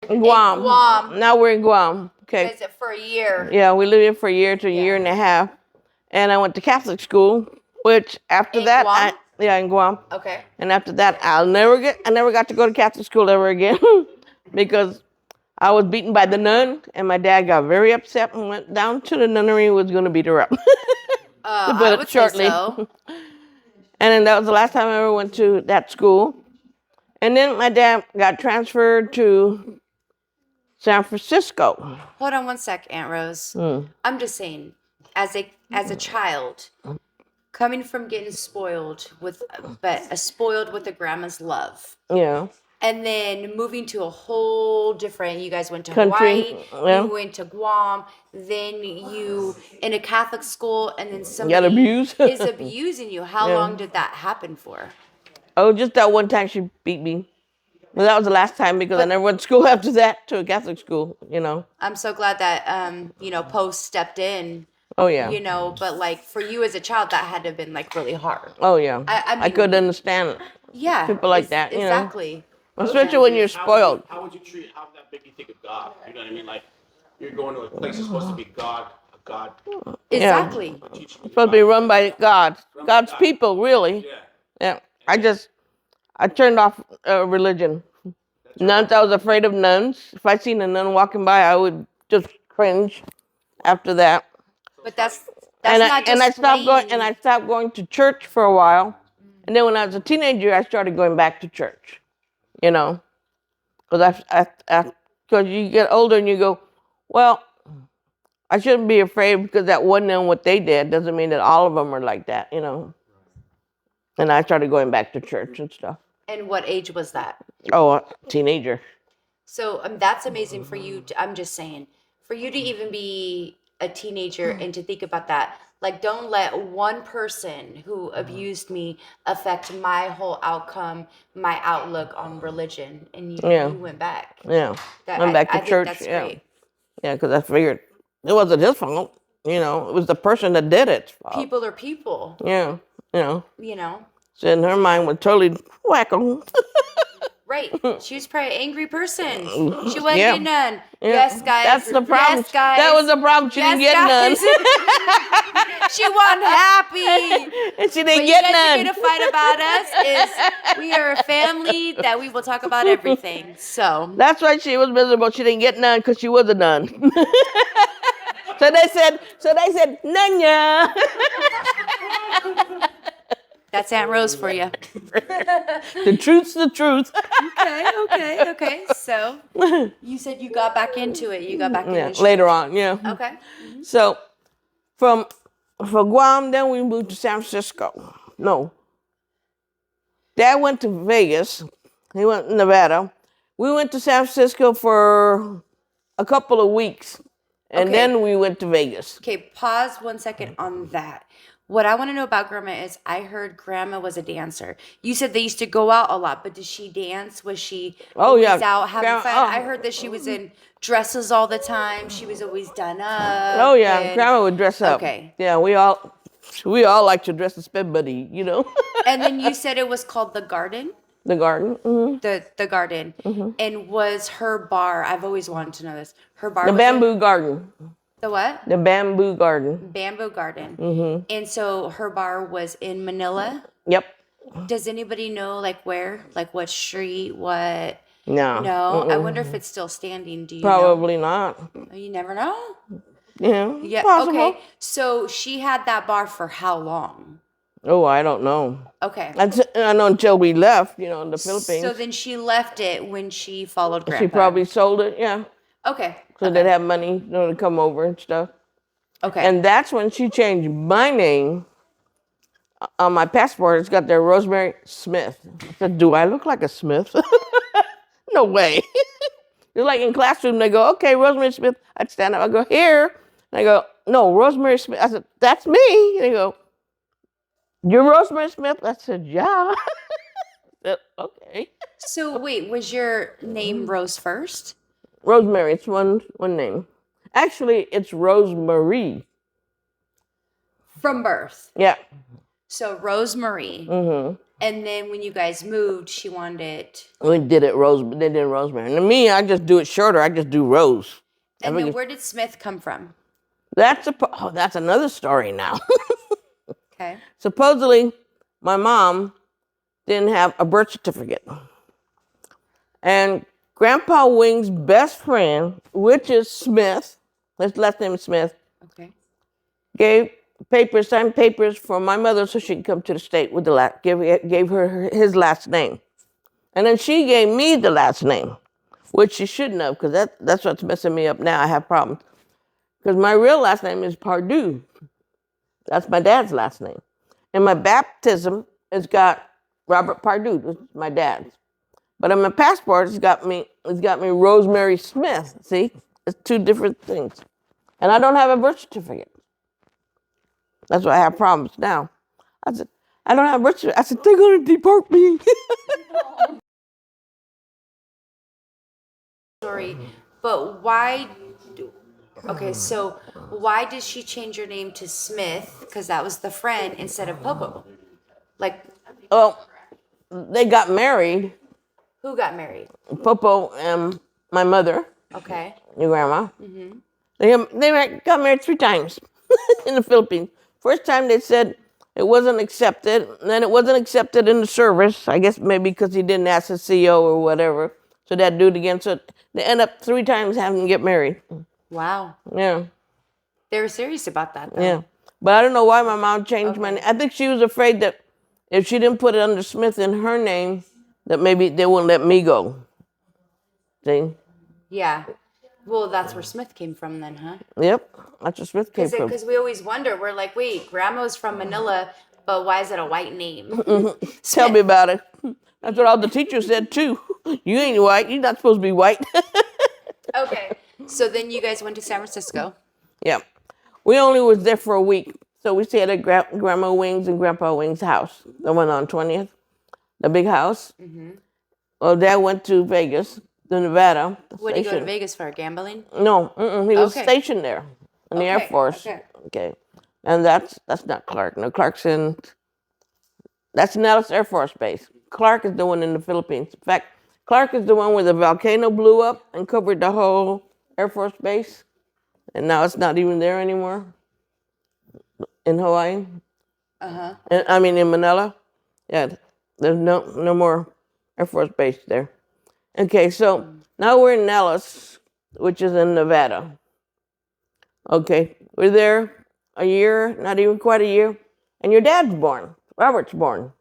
Guam. In Guam. Now we're in Guam. Okay. Visit for a year. Yeah, we lived here for a year to a year and a half. And I went to Catholic school, which after that, Guam? in Guam. Okay. And after that, I never got to go to Catholic school ever again because I was beaten by the nun, and my dad got very upset and went down to the nunnery and was going to beat her up. To put I it would shortly. say so. And then that was the last time I ever went to that school. And then my dad got transferred to San Francisco. Hold on one sec, Aunt Rose. I'm just saying, as a child, coming from getting spoiled with a grandma's love, Yeah. and then moving to a whole different. You guys went to Country, Hawaii. yeah. You went to Guam. Then you in a Catholic school, and then somebody Got abused. is abusing you. How long did that happen for? Oh, just that one time she beat me. Well, that was the last time because I never went to school after that, to a Catholic school, I'm so glad that Post stepped in. Oh, yeah. But like for you as a child, that had to have been like really hard. Oh, yeah. I I could understand people like that, exactly. Especially when you're spoiled. How would you treat? How would that make you think of God? You know what I mean? Like you're going to a place that's supposed to be God, a God. Exactly. It's supposed to be run by God's people, really. Yeah. Yeah. I turned off religion. Nuns, I was afraid of nuns. If I seen a nun walking by, I would just cringe after that. But that's And not just I stopped going to church for a while. And then when I was a teenager, I started going back to church. Because you get older and you go, well, I shouldn't be afraid because that one nun, what they did, doesn't mean that all of them are like that, And I started going back to church and stuff. And what age was that? Oh, a teenager. So that's amazing for you. I'm just saying, for you to even be a teenager and to think about that. Like, don't let one person who abused me affect my whole outcome, my outlook on religion. And you went back. Yeah. Went back to church. Think that's great. Yeah, because I figured it wasn't his fault. It was the person that did it. People are people. Yeah. So in her mind was totally wacko. Right. She was probably an angry person. She wasn't getting none. Yeah. Yes, guys. That's the problem. Yes, guys. That was the problem. She didn't get none. She wasn't happy. And she didn't get none. What you guys are going to fight about us is we are a family that we will talk about everything. So that's why she was miserable. She didn't get none because she was a nun. So they said, Nanya. That's Aunt Rose for you. The truth's the truth. Okay. So you said you got back into it. You got back into it. Later on, yeah. Okay. So for Guam, then we moved to San Francisco. No. Dad went to Vegas. He went to Nevada. We went to San Francisco for a couple of weeks. And then we went to Vegas. Okay, pause 1 second on that. What I want to know about Grandma is I heard Grandma was a dancer. You said they used to go out a lot, but did she dance? Was she always out having fun? I heard that she was in dresses all the time. She was always done up. Oh, yeah. Grandma would dress up. Okay. Yeah, we all like to dress as sped buddy, And then you said it was called The Garden? The Garden. Mm-hmm. The Garden. Mm-hmm. And was her bar, I've always wanted to know this, her bar The Bamboo Garden. The what? The Bamboo Garden. Bamboo Garden. Mm-hmm. And so her bar was in Manila? Yep. Does anybody know, like, where? Like, what street? What? No. No? I wonder if it's still standing. Do you Probably not. know? You never know? Yeah, possible. Okay. So she had that bar for how long? Oh, I don't know. Okay. I know until we left, the Philippines. So then she left it when she followed Grandpa. She probably sold it, yeah. Okay. So they'd have money to come over and stuff. Okay. And that's when she changed my name on my passport. It's got there Rosemary Smith. I said, do I look like a Smith? No way. It's like in classroom, they go, okay, Rosemary Smith. I'd stand up. I go, here. And I go, no, Rosemary Smith. I said, that's me. And they go, you're Rosemary Smith? I said, yeah. I said, okay. So wait, was your name Rose first? Rosemary, it's one name. Actually, it's Rosemarie. From birth. Yeah. So Rosemarie. Mm-hmm. And then when you guys moved, she wanted it. We did it they did rosemary. And me, I just do it shorter. I just do rose. And then where did Smith come from? That's another story now. Okay. Supposedly, my mom didn't have a birth certificate. And Grandpa Wing's best friend, which is Smith, his last name is Smith, Okay. signed papers for my mother so she could come to the state with gave her his last name. And then she gave me the last name, which she shouldn't have, because that's what's messing me up now. I have problems. Because my real last name is Pardue. That's my dad's last name. And my baptism has got Robert Pardue, which is my dad's. But on my passport, it's got me Rosemary Smith. See? It's two different things. And I don't have a birth certificate. That's why I have problems now. I said, I don't have a birth certificate. I said, they're going to deport me. Sorry, but why? Okay, so why did she change her name to Smith? Because that was the friend instead of Popo. Like, Well, they got married, who got married? Popo and my mother, Okay. your grandma. They got married 3 times in the Philippines. First time they said it wasn't accepted, and then it wasn't accepted in the service. I guess maybe because he didn't ask the CO or whatever. So they had to do it again. So they end up 3 times having to get married. Wow. Yeah, They were serious about that, though. yeah. But I don't know why my mom changed my name. I think she was afraid that if she didn't put it under Smith in her name, that maybe they wouldn't let me go. See? Yeah. Well, that's where Smith came from then, huh? Yep, that's where Smith came from. Because we always wonder, we're like, wait, Grandma's from Manila, but why is it a white name? Tell me about it. That's what all the teachers said too. You ain't white. You're not supposed to be white. Okay. So then you guys went to San Francisco. Yeah. We only was there for a week. So we stayed at Grandma Wings and Grandpa Wings' house. The one on 20th. The big house. Well, Dad went to Vegas, to Nevada. What did you go to Vegas for? Gambling? No, he was Okay. stationed there in the Air Force. Okay. And that's not Clark. No, that's Nellis Air Force Base. Clark is the one in the Philippines. In fact, Clark is the one where the volcano blew up and covered the whole Air Force Base. And now it's not even there anymore in Hawaii. I mean, in Manila. Yeah, there's no more Air Force Base there. Okay, so now we're in Nellis, which is in Nevada. Okay, we're there a year, not even quite a year, and your dad's born. Robert's born.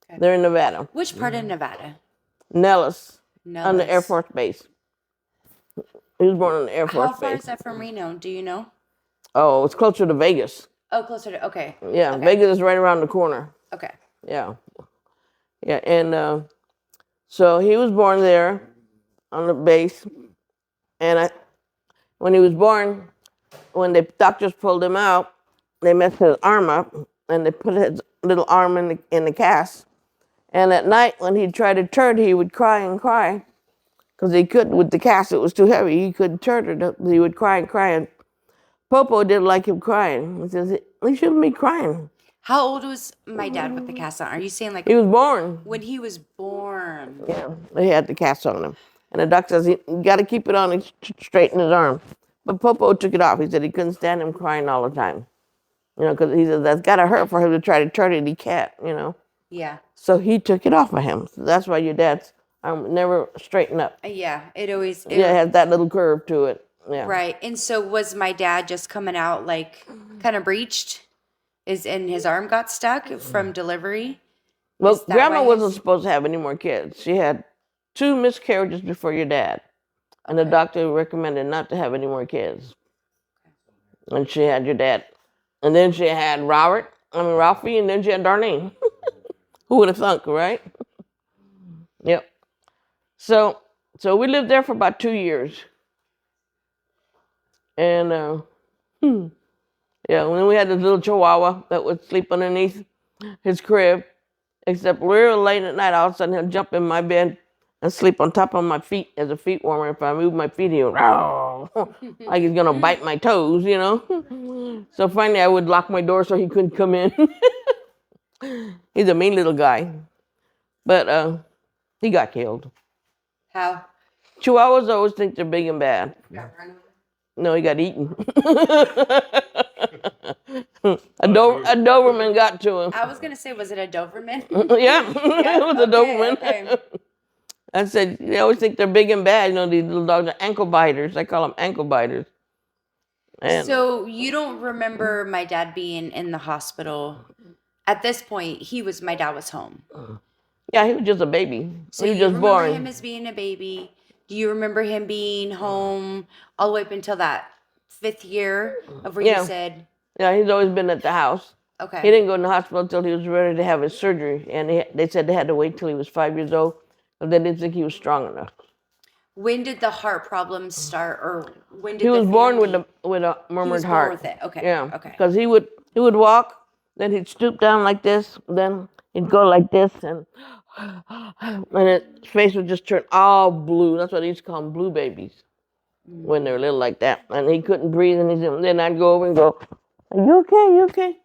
Okay. They're in Nevada. Which part of Nevada? Nellis, on the Air Nellis. Force Base. He was born on the Air Force How far Base. is that from Reno? Do you know? Oh, it's closer to Vegas. Oh, closer to, okay. Yeah, Okay. Vegas is right around the corner. Okay. Yeah. Yeah, and so he was born there on the base. And when he was born, when the doctors pulled him out, they messed his arm up and they put his little arm in the cast. And at night, when he'd try to turn, he would cry and cry because he couldn't, with the cast, it was too heavy. He couldn't turn it. He would cry and cry. And Popo didn't like him crying. He says, he shouldn't be crying. How old was my dad with the cast on? Are you saying like He was born. when he was born? Yeah, they had the cast on him. And the doctor says, you got to keep it on and straighten his arm. But Popo took it off. He said he couldn't stand him crying all the time. You know, because he said that's got to hurt for him to try to turn it. He can't, you know. Yeah. So he took it off of him. So that's why your dad's arm never straightened up. Yeah. It always. It has that little curve to it. Yeah. Right. And so was my dad just coming out like kind of breached? And his arm got stuck from delivery? Well, Is that Grandma why wasn't supposed to have any more kids. She had 2 miscarriages before your dad. And the doctor recommended not to have any more kids. And she had your dad. And then she had Ralphie, and then she had Darlene. Who would have thunk, right? Yep. So we lived there for about 2 years. And yeah, when we had this little chihuahua that would sleep underneath his crib, except real late at night, all of a sudden he'll jump in my bed and sleep on top of my feet as a feet warmer. If I move my feet, he'll like he's gonna bite my toes, you know. So finally, I would lock my door so he couldn't come in. He's a mean little guy. But he got killed. How? Chihuahuas always think they're big and bad. No, he got eaten. A Doberman got to him. I was gonna say, was it a Doberman? Yeah, it was a Doberman. Okay. I said, they always think they're big and bad. You know, these little dogs are ankle biters. I call them ankle biters. And So you don't remember my dad being in the hospital? At this point, my dad was home. yeah, he was just a baby. So he was you just remember born. him as being a baby. Do you remember him being home all the way up until that 5th year of where Yeah. you said, Yeah, he's always been at the house. okay. He didn't go in the hospital until he was ready to have his surgery. And they said they had to wait till he was 5 years old. But they didn't think he was strong enough. When did the heart problems start, or when did He was the born family- with a He murmured was born heart. with it. Okay. Yeah. Okay. Because he would walk, then he'd stoop down like this, then he'd go like this, and his face would just turn all blue. That's what they used to call them, blue babies, when they were little like that. And he couldn't breathe, and then I'd go over and go, "Are you okay? You okay?"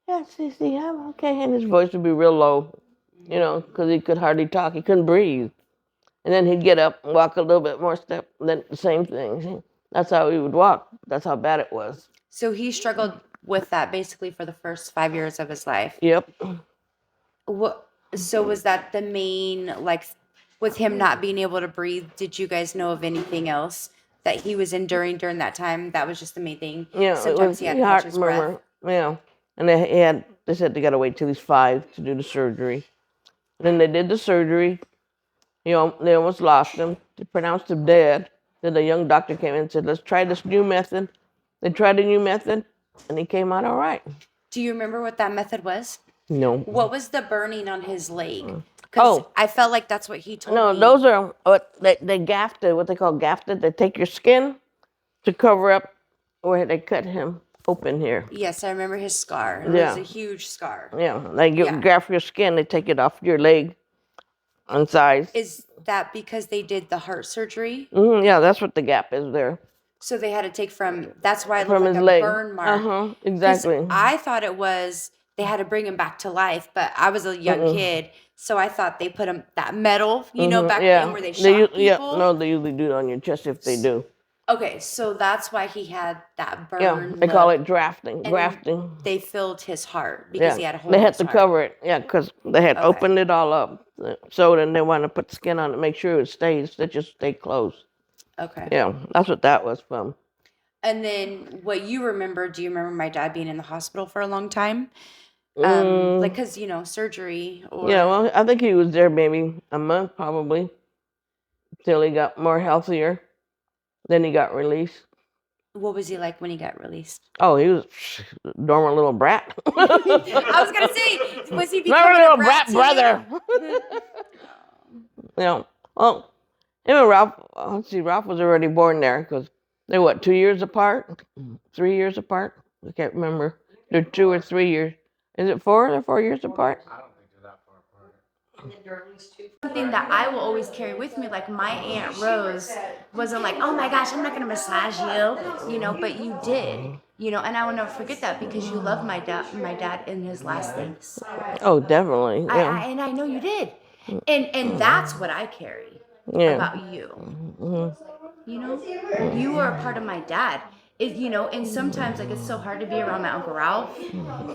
"Yes, Sissy, I'm okay." And his voice would be real low, you know, because he could hardly talk. He couldn't breathe. And then he'd get up and walk a little bit more step, and then the same thing. That's how he would walk. That's how bad it was. So he struggled with that basically for the first 5 years of his life. Yep. What? So was that the main, like, with him not being able to breathe? Did you guys know of anything else that he was enduring during that time? That was just the main thing. Yeah, Sometimes he had to catch his breath. Yeah. And they said they got to wait till he's 5 to do the surgery. And then they did the surgery. You know, they almost lost him. They pronounced him dead. Then the young doctor came in and said, "Let's try this new method." They tried the new method, and he came out all right. Do you remember what that method was? No. What was the burning on his leg? Because I felt like that's what he told No, me. those are what they gafted, what they call gafted. They take your skin to cover up where they cut him open here. Yes, I remember his scar. It Yeah. was a huge scar. Yeah, they graft your skin. They take it off your leg on size. Is that because they did the heart surgery? Yeah, that's what the gap is there. So they had to take from, that's why it From looked his like a leg. burn mark. 'Cause Exactly. I thought it was they had to bring him back to life, but I was a young kid, so I thought they put him that metal, back then where they shot people. Yeah, no, they usually do it on your chest if they do. Okay, so that's why he had that burn. Yeah, they call look. it grafting. And Grafting. They filled his heart because Yeah, he had a hole. they in had his to heart. cover it. Yeah, because they had Okay. opened it all up. So then they wanted to put the skin on it, make sure it stays. That just stay closed. Okay. Yeah, that's what that was from. And then what you remember? Do you remember my dad being in the hospital for a long time? Like, cause surgery or Yeah, well, I think he was there maybe a month probably, till he got more healthier. Then he got released. what was he like when he got released? Oh, he was a normal little brat. I was gonna say, was he Not becoming a little a brat brat to brother. you? Yeah. Well, him and Ralph. Let's see, Ralph was already born there because they're 2 years apart, 3 years apart. I can't remember. They're 2 or 3 years. Is it 4? They're 4 years apart. Something that I will always carry with me, like my Aunt Rose wasn't like, oh my gosh, I'm not gonna massage you, but you did, and I will never forget that because you loved my dad in his last things. Oh, definitely. Yeah. And I know you did, and that's what I carry Yeah. about you. You are a part of my dad. And sometimes like it's so hard to be around my Uncle Ralph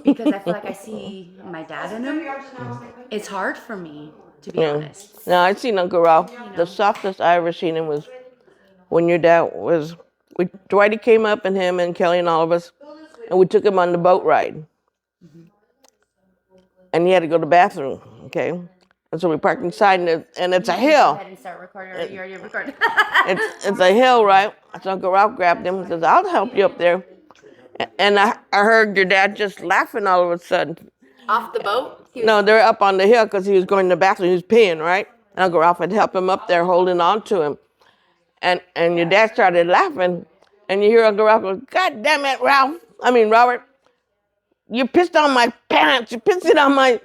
because I feel like I see my dad in him. It's hard for me, to be honest. Now, I've seen Uncle Ralph. The softest I ever seen him was when your dad was. Dwighty came up, and him and Kelly and all of us, and we took him on the boat ride. And he had to go to the bathroom, okay? And so we parked inside, and it's a hill. Go ahead and start recording, or you already recorded. It's a hill, right? So Uncle Ralph grabbed him and says, "I'll help you up there." And I heard your dad just laughing all of a sudden. Off the boat? No, they're up on the hill because he was going to the bathroom. He was peeing, right? And Uncle Ralph had helped him up there, holding on to him. And your dad started laughing, and you hear Uncle Ralph go, "God damn it, Robert, you pissed on my pants. You pissed it on my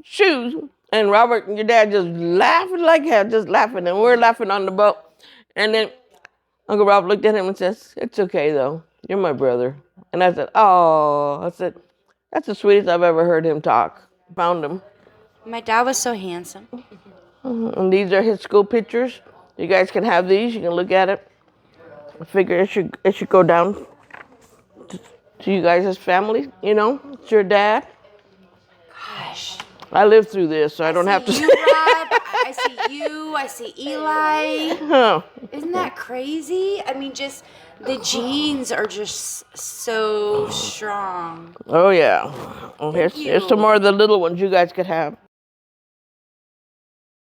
shoes." And Robert and your dad just laughing like hell, just laughing. And we're laughing on the boat. And then Uncle Ralph looked at him and says, "It's okay, though. You're my brother." And I said, "Oh," I said, "That's the sweetest I've ever heard him talk." Found him. My dad was so handsome. And these are his school pictures. You guys can have these. You can look at it. I figure it should go down to you guys as family. You know, it's your dad. Gosh. I lived through this, so I don't have to. You, Rob. I see you. I see Eli. Huh. Isn't that crazy? I mean, just the genes are just so strong. Oh yeah. Oh, here's some more of the little ones you guys could have.